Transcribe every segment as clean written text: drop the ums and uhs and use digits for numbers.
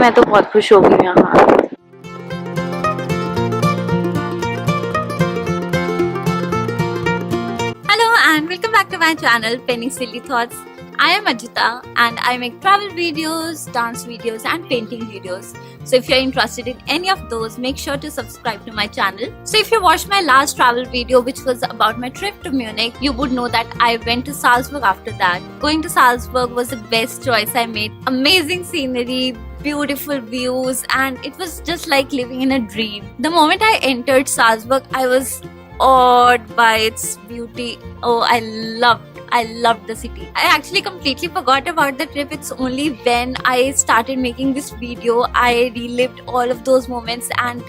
मैं तो बहुत खुश हो गई हूँ यहाँ। Hello and welcome back to my channel Penny Silly Thoughts. I am Ajita and I make travel videos, dance videos and painting videos. So if you're interested in any of those, make sure to subscribe to my channel. So if you watched my last travel video which was about my trip to Munich, you would know that I went to Salzburg after that. Going to Salzburg was the best choice I made. Amazing scenery, beautiful views, and it was just like living in a dream. The moment I entered Salzburg, I was awed by its beauty. Oh, I loved the city. I actually completely forgot about the trip. It's only when I started making this video I relived all of those moments, and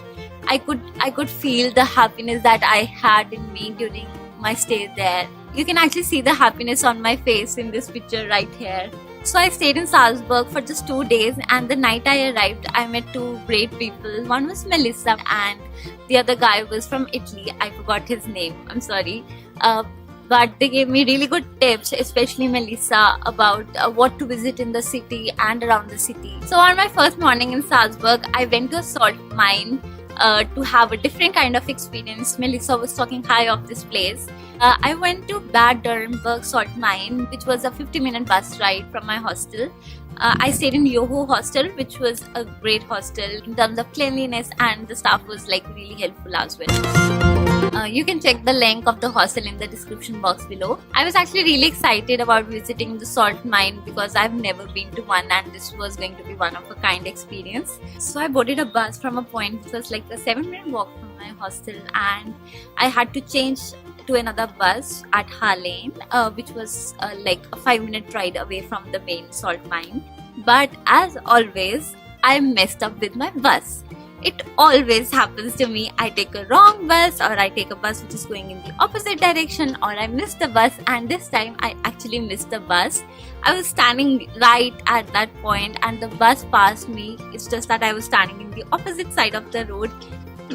I could feel the happiness that I had in me during my stay there. You can actually see the happiness on my face in this picture right here. So I stayed in Salzburg for just 2 days, and the night I arrived, I met two great people. One was Melissa and the other guy was from Italy. I forgot his name. I'm sorry. But they gave me really good tips, especially Melissa, about what to visit in the city and around the city. So on my first morning in Salzburg, I went to a salt mine to have a different kind of experience. Melissa was talking high of this place. I went to Bad Dürrenberg salt mine, which was a 50-minute bus ride from my hostel. I stayed in Yoho hostel, which was a great hostel in terms of cleanliness, and the staff was like really helpful as well. You can check the link of the hostel in the description box below. I was actually really excited about visiting the salt mine because I've never been to one, and this was going to be one of a kind experience. So I boarded a bus from a point which was like a 7-minute walk from my hostel, and I had to change to another bus at Harlane, which was like a 5-minute ride away from the main salt mine. But as always, I messed up with my bus. It always happens to me. I take a wrong bus, or I take a bus which is going in the opposite direction, or I miss the bus, and this time I actually missed the bus. I was standing right at that point and the bus passed me. It's just that I was standing in the opposite side of the road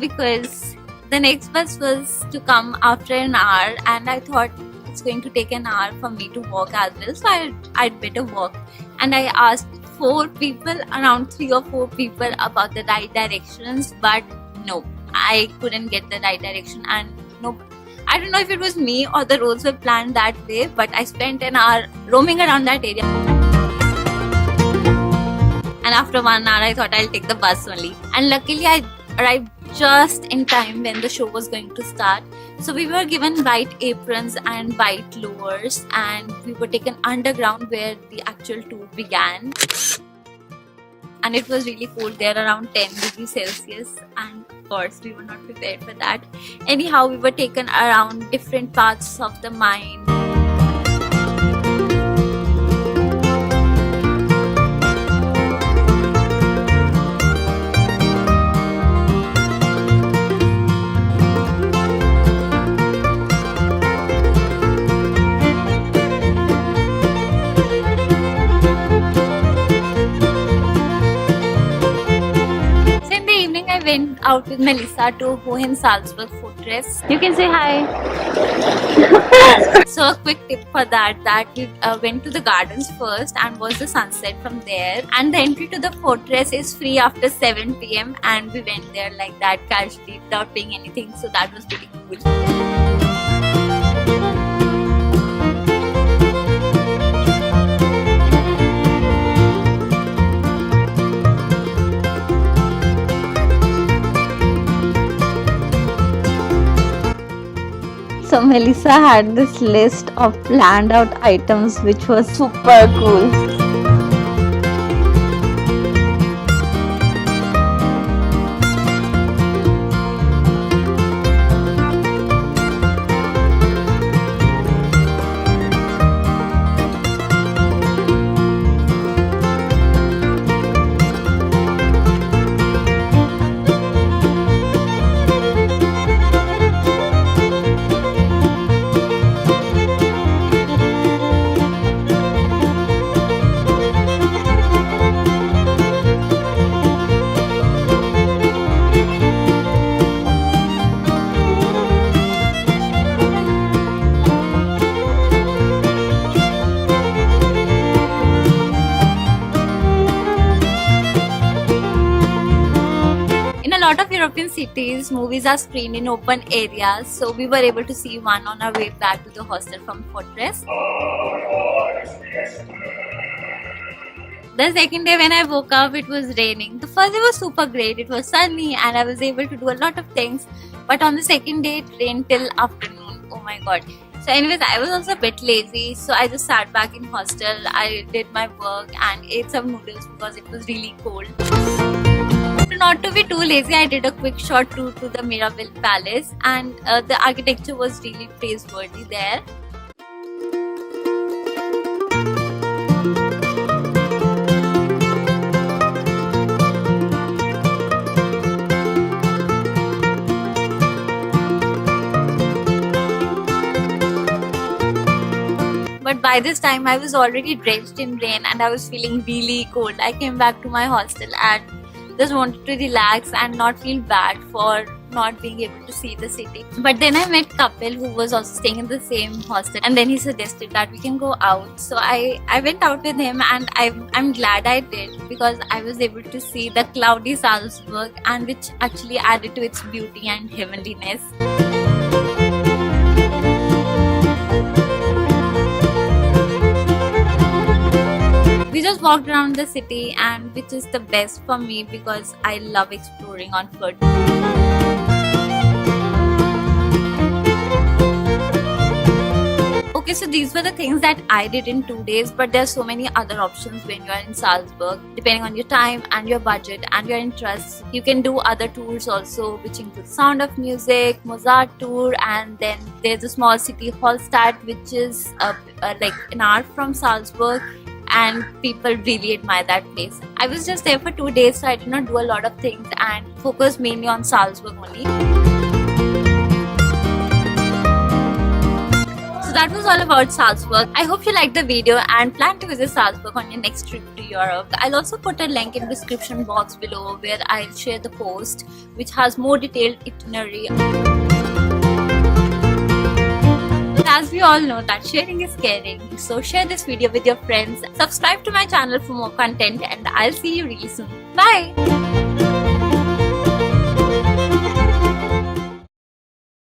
because the next bus was to come after an hour, and I thought it's going to take an hour for me to walk as well, so I'd better walk. And I asked 4 people, around 3 or 4 people, about the right directions, but no, I couldn't get the right direction. And no, I don't know if it was me or the roads were planned that way, but I spent an hour roaming around that area. And after 1 hour, I thought I'll take the bus only. And luckily, I arrived just in time when the show was going to start. So we were given white aprons and white lowers, and we were taken underground where the actual tour began. And it was really cold there, around 10 degrees Celsius, and of course we were not prepared for that. Anyhow, we were taken around different parts of the mine. Went out with Melissa to Hohensalzburg Fortress. You can say hi. So a quick tip for that we went to the gardens first and watched the sunset from there, and the entry to the fortress is free after 7 p.m. and we went there like that casually without paying anything, so that was pretty cool. So Melissa had this list of planned out items which was super cool. lot of European cities, movies are screened in open areas, so we were able to see one on our way back to the hostel from Fortress. The second day when I woke up, it was raining. The first day was super great, it was sunny and I was able to do a lot of things. But on the second day, it rained till afternoon. Oh my god. So anyways, I was also a bit lazy, so I just sat back in hostel. I did my work and ate some noodles because it was really cold. Not to be too lazy, I did a quick short tour to the Mirabelle Palace, and the architecture was really praiseworthy there. But by this time I was already drenched in rain and I was feeling really cold. I came back to my hostel and just wanted to relax and not feel bad for not being able to see the city. But then I met couple who was also staying in the same hostel, and then he suggested that we can go out. So I went out with him, and I'm glad I did, because I was able to see the cloudy Salzburg, and which actually added to its beauty and heavenliness. We just walked around the city, and which is the best for me because I love exploring on foot. Okay, so these were the things that I did in 2 days, but there are so many other options when you are in Salzburg. Depending on your time and your budget and your interests, you can do other tours also, which include Sound of Music, Mozart tour, and then there's a small city, Hallstatt, which is like an hour from Salzburg. And people really admire that place. I was just there for 2 days, so I did not do a lot of things and focused mainly on Salzburg only. So that was all about Salzburg. I hope you liked the video and plan to visit Salzburg on your next trip to Europe. I'll also put a link in the description box below where I'll share the post which has more detailed itinerary. As we all know that sharing is caring, so share this video with your friends, subscribe to my channel for more content, and I'll see you really soon. Bye!